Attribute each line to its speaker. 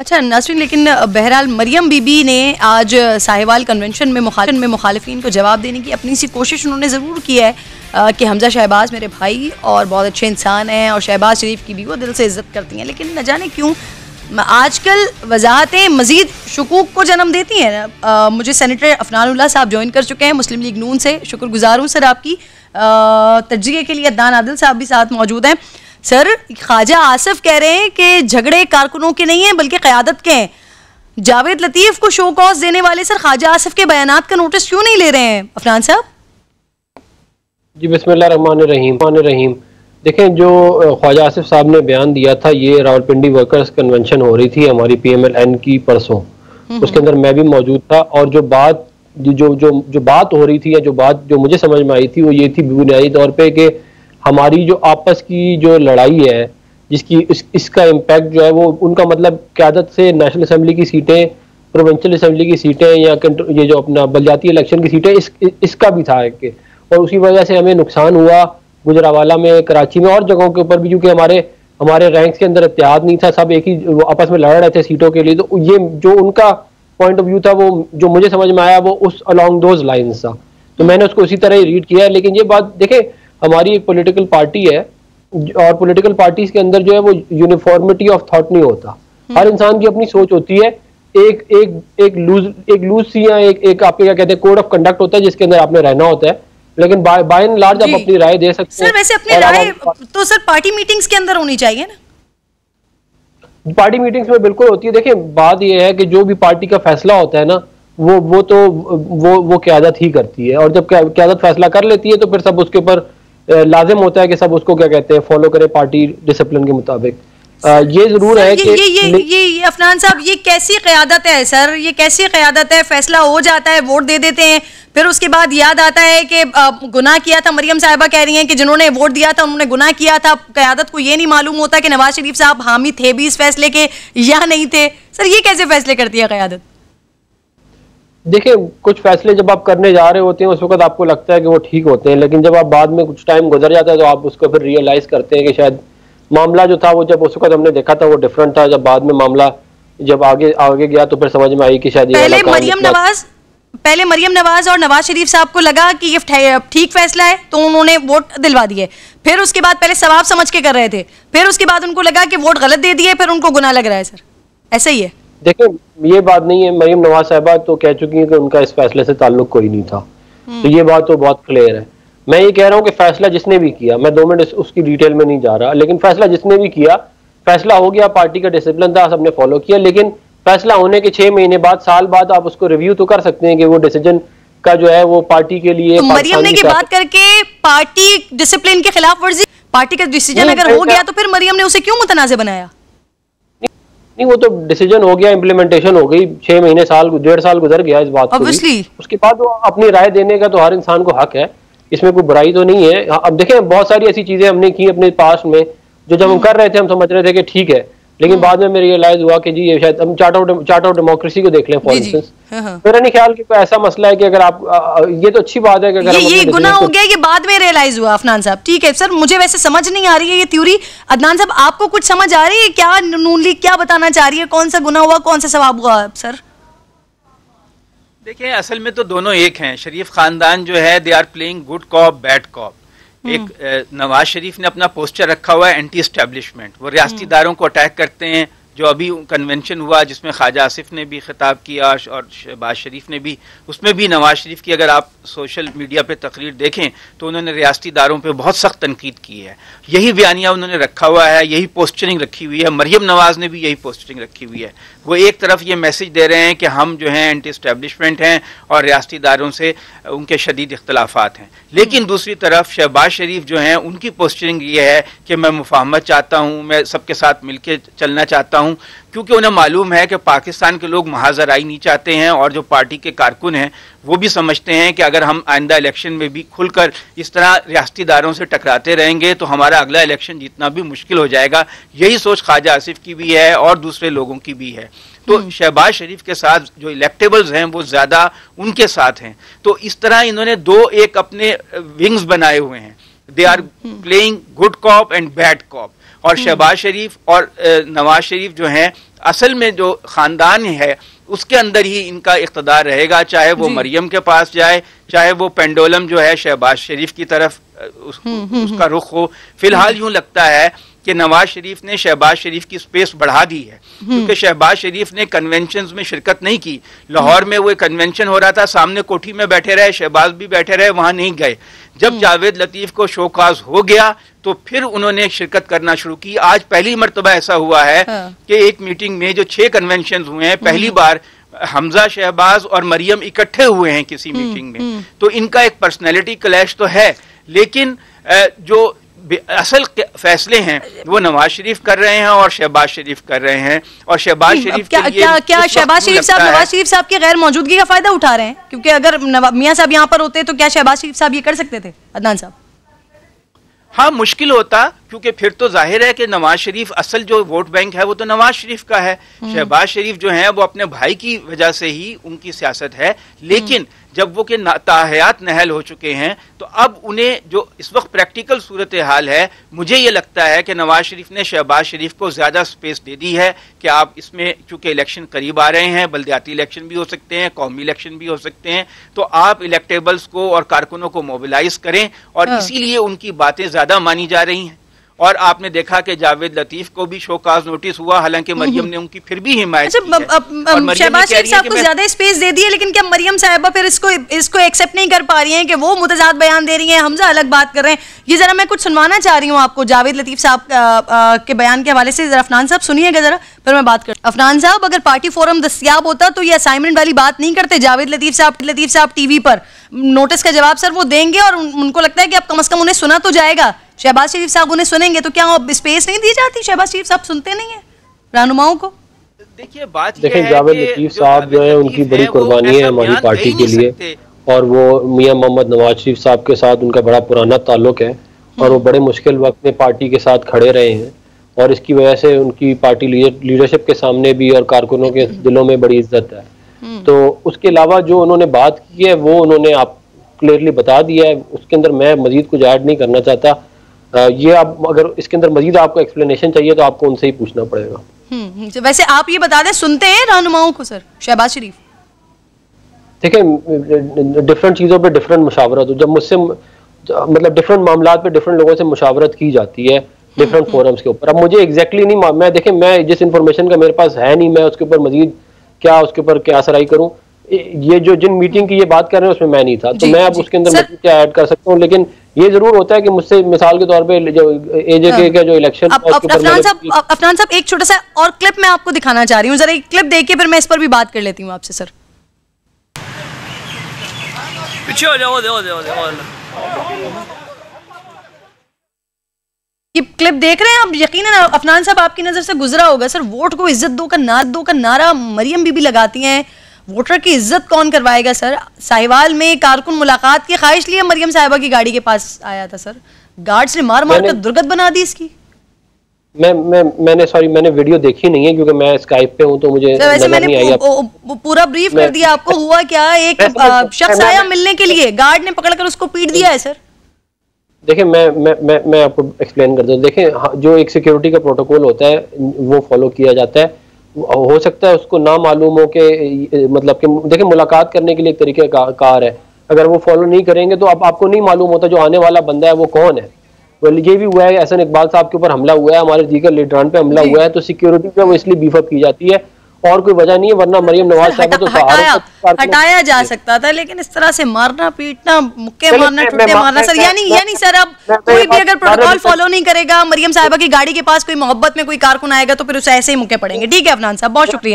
Speaker 1: अच्छा नाज़रीन, लेकिन बहरहाल मरियम बीबी ने आज साहिवाल कन्वेंशन में मुखालिफिन को जवाब देने की अपनी सी कोशिश उन्होंने ज़रूर की है कि हमजा शहबाज मेरे भाई और बहुत अच्छे इंसान हैं और शहबाज शरीफ की भी वो दिल से इज़्ज़त करती हैं, लेकिन न जाने क्यों आजकल वजाहतें मज़ीद शुकूक को जन्म देती हैं। मुझे सेनेटर अफनानुल्लाह साहब ज्वाइन कर चुके हैं मुस्लिम लीग नून से, शुक्रगुजार हूँ सर आपकी तजज़िये के लिए। अदनान आदिल साहब भी साथ मौजूद हैं। सर, ख्वाजा आसिफ कह रहे हैं कि झगड़े कारकुनों के नहीं हैं बल्कि क़यादत के हैं। जावेद लतीफ़ को शो कॉज देने वाले सर ख्वाजा आसिफ के बयानात का नोटिस क्यों नहीं ले रहे हैं अफनान साहब?
Speaker 2: जी बिस्मिल्लाहिर्रहमानिर्रहीम। देखें, जो ख्वाजा आसिफ साहब ने बयान दिया था, ये रावलपिंडी वर्कर्स कन्वेंशन हो रही थी हमारी PMLN की परसों, उसके अंदर मैं भी मौजूद था और जो बात हो रही थी या जो मुझे समझ में आई थी वो ये थी बुनियादी तौर पे कि हमारी जो आपस की जो लड़ाई है जिसकी इसका इम्पैक्ट जो है वो उनका मतलब क़यादत से नेशनल असम्बली की सीटें, प्रोविंशियल असम्बली की सीटें या ये जो अपना बलदियाती इलेक्शन की सीटें इसका भी था कि, और उसी वजह से हमें नुकसान हुआ गुजरावाला में, कराची में और जगहों के ऊपर भी, क्योंकि हमारे रैंक्स के अंदर इत्तेहाद नहीं था, सब एक ही आपस में लड़ रहे थे सीटों के लिए। तो ये जो उनका पॉइंट ऑफ व्यू था वो जो मुझे समझ में आया वो उस अलॉन्ग दोज लाइन्स था, तो मैंने उसको उसी तरह ही रीड किया है। लेकिन ये बात देखें, हमारी एक पॉलिटिकल पार्टी है और पॉलिटिकल पार्टीज के अंदर जो है वो यूनिफॉर्मिटी ऑफ थॉट नहीं होता, हर इंसान की अपनी सोच होती है। एक लूज सी या एक आपके क्या कहते हैं कोड ऑफ कंडक्ट होता है जिसके अंदर आपने रहना होता है, लेकिन बाय एंड लार्ज आप अपनी राय दे सकते हैं।
Speaker 1: सर वैसे अपनी राय तो सर पार्टी मीटिंग्स के अंदर होनी चाहिए ना?
Speaker 2: पार्टी मीटिंग्स में बिल्कुल होती है। देखिए, बात यह है कि जो भी पार्टी का फैसला होता है ना वो क़यादत ही करती है, और जब क़यादत फैसला कर लेती है तो फिर सब उसके ऊपर लाजिम होता है कि सब उसको क्या कहते हैं फॉलो करें पार्टी डिसिप्लिन के मुताबिक। ये जरूर है कि
Speaker 1: ये अफनान साहब, ये कैसी क़यादत है सर? ये कैसी क़यादत है? फैसला हो जाता है, वोट दे देते हैं, फिर उसके बाद याद आता है कि गुनाह किया था। मरियम साहिबा कह रही हैं कि जिन्होंने वोट दिया था उन्होंने गुनाह किया था। क़यादत को ये नहीं मालूम होता कि नवाज शरीफ साहब हामी थे भी इस फैसले के या नहीं थे। सर ये कैसे फैसले करती है क़यादत?
Speaker 2: देखिए, कुछ फैसले जब आप करने जा रहे होते हैं उस वक्त आपको लगता है कि वो ठीक होते हैं, लेकिन जब आप बाद में कुछ टाइम गुजर जाता है तो आप उसको फिर रियलाइज करते हैं कि शायद मामला जो था वो जब उस वक्त हमने देखा था वो डिफरेंट था। जब बाद में मामला जब आगे गया तो फिर समझ में आई कि शायद
Speaker 1: पहले मरियम नवाज और नवाज शरीफ साहब को लगा कि ये ठीक फैसला है तो उन्होंने वोट दिलवा दिए। फिर उसके बाद पहले सवाब समझ के कर रहे थे, फिर उसके बाद उनको लगा कि वोट गलत दे दिए, फिर उनको गुनाह लग रहा है। सर ऐसा ही है?
Speaker 2: देखिए, ये बात नहीं है। मरियम नवाज साहिबा तो कह चुकी है कि उनका इस फैसले से ताल्लुक कोई नहीं था, तो ये बात तो बहुत क्लियर है। मैं ये कह रहा हूँ कि फैसला जिसने भी किया, मैं 2 मिनट उसकी डिटेल में नहीं जा रहा, लेकिन फैसला जिसने भी किया, फैसला हो गया, पार्टी का डिसिप्लिन था, सबने फॉलो किया। लेकिन फैसला होने के 6 महीने बाद, साल बाद आप उसको रिव्यू तो कर सकते हैं कि वो डिसीजन का जो है वो पार्टी के लिए।
Speaker 1: तो मरियम ने ये बात करके पार्टी डिसिप्लिन के खिलाफ वर्जी, पार्टी का डिसीजन अगर हो गया तो फिर मरियम ने उसे क्यों मुतनाज़ बनाया?
Speaker 2: नहीं, वो तो डिसीजन हो गया, इम्प्लीमेंटेशन हो गई, 6 महीने 1.5 साल गुजर गया इस बात को। उसके बाद वो अपनी राय देने का तो हर इंसान को हक है, इसमें कोई बुराई तो नहीं है। अब देखें, बहुत सारी ऐसी चीजें हमने की अपने पास्ट में जो जब हम कर रहे थे हम समझ रहे थे कि ठीक है, लेकिन बाद में मेरे रियलाइज हुआ कि जी ये शायद हम चार्ट ऑफ डेमोक्रेसी को देख लें फॉर इंस्टेंस। मेरा नहीं ख्याल कि कोई ऐसा मसला है कि अगर आप ये तो अच्छी बात है कि अगर
Speaker 1: ये गुनाह हो गया, ये बाद में रियलाइज हुआ। अफनान साहब ठीक है सर, मुझे वैसे समझ नहीं आ रही है ये थ्योरी। अदनान साहब आपको कुछ समझ आ रही है क्या? नून लीग क्या बताना चाह रही है? कौन सा गुनाह हुआ, कौन सा सवाब हुआ सर?
Speaker 3: देखिए, असल में तो दोनों एक हैं। शरीफ खानदान जो है they are playing good cop bad cop. एक नवाज शरीफ ने अपना पोस्टर रखा हुआ है एंटी एस्टेब्लिशमेंट, वो रियासती इदारों को अटैक करते हैं। जो अभी कन्वेंशन हुआ जिसमें ख्वाजा आसिफ ने भी खिताब किया और शहबाज शरीफ ने भी, उसमें भी नवाज शरीफ की अगर आप सोशल मीडिया पे तकरीर देखें तो उन्होंने रियासती इदारों पे बहुत सख्त तनकीद की है। यही बयानिया उन्होंने रखा हुआ है, यही पोस्टरिंग रखी हुई है। मरियम नवाज ने भी यही पोस्टरिंग रखी हुई है। वो एक तरफ ये मैसेज दे रहे हैं कि हम जो हैं एंटी एस्टेब्लिशमेंट हैं और रियासती इदारों से उनके शदीद इख्तलाफात हैं, लेकिन दूसरी तरफ शहबाज शरीफ जो हैं उनकी पोस्टरिंग ये है कि मैं मुफाहमत चाहता हूँ, मैं सबके साथ मिल के चलना चाहता हूँ, क्योंकि उन्हें मालूम है कि पाकिस्तान के लोग महाजराई नहीं चाहते हैं और जो पार्टी के कारकुन हैं वो भी समझते हैं कि अगर हम आइंदा इलेक्शन में भी खुलकर इस तरह रियासती इदारों से टकराते रहेंगे तो हमारा अगला इलेक्शन जीतना भी मुश्किल हो जाएगा। यही सोच ख्वाजा आसिफ की भी है और दूसरे लोगों की भी है। तो शहबाज शरीफ के साथ जो इलेक्टेबल्स हैं वो ज़्यादा उनके साथ हैं। तो इस तरह इन्होंने एक अपने विंग्स बनाए हुए हैं। They are playing good cop and bad cop. और शहबाज शरीफ और नवाज शरीफ जो हैं असल में जो खानदान है उसके अंदर ही इनका इख्तदार रहेगा, चाहे वो मरियम के पास जाए, चाहे वो पेंडोलम जो है शहबाज शरीफ की तरफ उसका रुख हो। फिलहाल यूं लगता है कि नवाज शरीफ ने शहबाज शरीफ की स्पेस बढ़ा दी है, क्योंकि शहबाज शरीफ ने कन्वेंशंस में शिरकत नहीं की। लाहौर में वो कन्वेंशन हो रहा था, सामने कोठी में बैठे रहे, शहबाज भी बैठे रहे, वहां नहीं गए। जब जावेद लतीफ को शोकाज हो गया तो फिर उन्होंने शिरकत करना शुरू की। आज पहली मर्तबा ऐसा हुआ है कि एक मीटिंग में जो 6 कन्वेंशन हुए हैं, पहली बार हमजा, शहबाज और मरियम इकट्ठे हुए हैं किसी मीटिंग में। तो इनका एक पर्सनैलिटी क्लैश तो है, लेकिन जो असल फैसले हैं वो नवाज शरीफ कर रहे हैं और शहबाज शरीफ कर रहे हैं। और शहबाज शरीफ
Speaker 1: क्या शहबाज शरीफ साहब नवाज शरीफ साहब की गैर मौजूदगी का फायदा उठा रहे हैं? क्योंकि अगर मियां साहब यहाँ पर होते तो क्या शहबाज शरीफ साहब ये कर सकते थे? अदनान साहब,
Speaker 3: हाँ, मुश्किल होता, क्योंकि फिर तो जाहिर है कि नवाज शरीफ असल जो वोट बैंक है वो तो नवाज शरीफ का है। शहबाज शरीफ जो है वो अपने भाई की वजह से ही उनकी सियासत है, लेकिन जब वो के ताहयात नहल हो चुके हैं तो अब उन्हें जो इस वक्त प्रैक्टिकल सूरत हाल है, मुझे ये लगता है कि नवाज शरीफ ने शहबाज शरीफ को ज़्यादा स्पेस दे दी है कि आप इसमें, चूंकि इलेक्शन करीब आ रहे हैं, बल्दियाती इलेक्शन भी हो सकते हैं, कौमी इलेक्शन भी हो सकते हैं, तो आप इलेक्टेबल्स को और कारकुनों को मोबिलाइज करें, और इसीलिए उनकी बातें ज़्यादा मानी जा रही हैं। और आपने देखा कि जावेद लतीफ को भी शोकाज नोटिस हुआ, हालांकि मरियम ने उनकी फिर भी हिमायत की है।
Speaker 1: शहबाज शरीफ साहब को ज्यादा स्पेस दे दी है, लेकिन क्या मरियम साहिबा फिर इसको एक्सेप्ट नहीं कर पा रही हैं कि वो मुतजाद बयान दे रही हैं, हमजा अलग बात कर रहे हैं? ये जरा मैं कुछ सुनवाना चाह रही हूँ आपको जावेद लतीफ साहब के बयान के हवाले से। जरा अफनान साहब सुनिएगा जरा, फिर मैं बात कर। अफनान साहब, अगर पार्टी फोरम दस्तियाब होता तो ये असाइनमेंट वाली बात नहीं करते। जावेद लतीफ साहब टीवी पर नोटिस का जवाब सर वो देंगे, और उनको लगता है कि अब कम से कम उन्हें सुना तो जाएगा। शहबाज शरीफ साहब उन्हें सुनेंगे तो क्या स्पेस नहीं दी जाती? शहबाज शरीफ साहब सुनते नहीं है रहनुमाओं को?
Speaker 3: देखिए, बात
Speaker 2: देखिए, जावेद लतीफ साहब जो है उनकी बड़ी कुर्बानी है हमारी पार्टी के लिए, और वो मियां मोहम्मद नवाज शरीफ साहब के साथ उनका बड़ा पुराना ताल्लुक है, और वो बड़े मुश्किल वक्त में पार्टी के साथ खड़े रहे हैं, और इसकी वजह से उनकी पार्टी लीडरशिप के सामने भी और कारकुनों के दिलों में बड़ी इज्जत है। तो उसके अलावा जो उन्होंने बात की है वो उन्होंने आप क्लियरली बता दिया है, उसके अंदर मैं मजीद कुछ ऐड नहीं करना चाहता। ये आप अगर इसके अंदर मजीद आपको एक्सप्लेनेशन चाहिए तो आपको उनसे ही पूछना पड़ेगा।
Speaker 1: वैसे आप ये बता दें, सुनते हैं रहनुमाओं को सर शहबाज शरीफ?
Speaker 2: देखिए, डिफरेंट चीज़ों पे डिफरेंट मुशावरत हो, जब मुझसे मतलब डिफरेंट मामलात पे डिफरेंट लोगों से मुशावरत की जाती है डिफरेंट फोरम्स के ऊपर। अब मुझे एग्जैक्टली नहीं, मैं देखिए, मैं जिस इन्फॉर्मेशन का मेरे पास है नहीं, मैं उसके ऊपर मजीद क्या उसके ऊपर क्या असराई करूं। ये जो जिन मीटिंग की ये बात कर रहे हैं उसमें मैं नहीं था, तो मैं अब उसके अंदर क्या ऐड कर सकता हूँ। लेकिन ये जरूर होता है कि मुझसे मिसाल के तौर पे जो एजेके का जो इलेक्शन,
Speaker 1: अफनान साहब एक छोटा सा और क्लिप मैं आपको दिखाना चाह रही हूँ, जरा एक क्लिप देखिए फिर मैं इस पर भी बात कर लेती हूँ आपसे। सर पीछे हो जाओ, ये क्लिप देख रहे हैं आप? यकीनन अफनान साहब आपकी नजर से गुजरा होगा। सर, वोट को इज्जत दो का नारा मरियम बीबी लगाती हैं, वोटर की इज्जत कौन करवाएगा? सर, साहिवाल में कारकुन मुलाकात की ख्वाहिश लिए मरियम साहिबा की गाड़ी के पास आया था, सर गार्ड्स ने मार कर दुर्गत बना दी इसकी। मैंने वीडियो देखी नहीं है क्योंकि मैं स्काइप पे हूं, तो मुझे वैसे मैंने पूरा ब्रीफ कर दिया आपको। हुआ क्या, एक शख्स आया मिलने के लिए, गार्ड ने पकड़कर उसको पीट दिया है। सर
Speaker 2: देखिए, मैं आपको एक्सप्लेन कर दूं। देखें, जो एक सिक्योरिटी का प्रोटोकॉल होता है वो फॉलो किया जाता है। हो सकता है उसको ना मालूम हो कि मतलब कि देखिए, मुलाकात करने के लिए एक तरीके कार है, अगर वो फॉलो नहीं करेंगे तो आपको नहीं मालूम होता जो आने वाला बंदा है वो कौन है। ये भी हुआ है, एहसन इकबाल साहब के ऊपर हमला हुआ है, हमारे दीगर लीडरान पे हमला हुआ है, तो सिक्योरिटी पे वो इसलिए बीफ अप की जाती है और कोई वजह नहीं है, वरना मरियम नवाज साहब तो
Speaker 1: हटाया जा सकता था, लेकिन इस तरह से मारना पीटना, मुक्के मारना, टुट्टे मारना, सर यानी सर अब कोई भी अगर प्रोटोकॉल फॉलो नहीं करेगा, मरियम साहिबा की गाड़ी के पास कोई मोहब्बत में कोई कारकुन आएगा तो फिर उसे ऐसे ही मुक्के पड़ेंगे। ठीक है अफनान साहब, बहुत शुक्रिया।